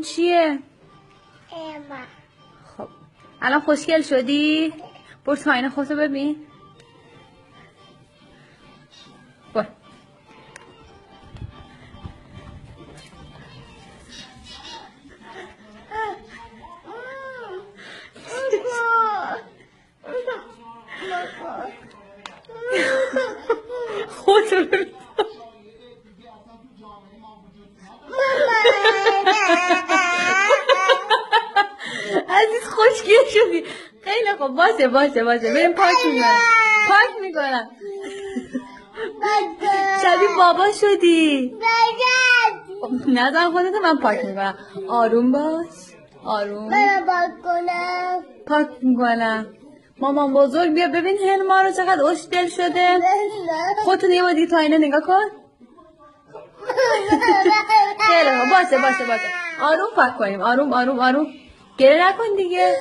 این چیه؟ اما خب الان خوشگل شدی؟ برو تو آینه خودتو ببین. برو. خودتو ببین. عزیز خوشگل شدی. خیلی خوب باشه بریم پاک میکنم شبیه بابا شدی. خب، نزن خودت من پاک میکنم. آروم باش آروم. پاک میکنم. مامان بزرگ بیا ببین هنما رو چقدر خوشگل شده. خودتون یه بار دیگه تا آینه نگاه کن. خیلی خوب باشه آروم پاک کنیم. آروم گریه نکن دیگه.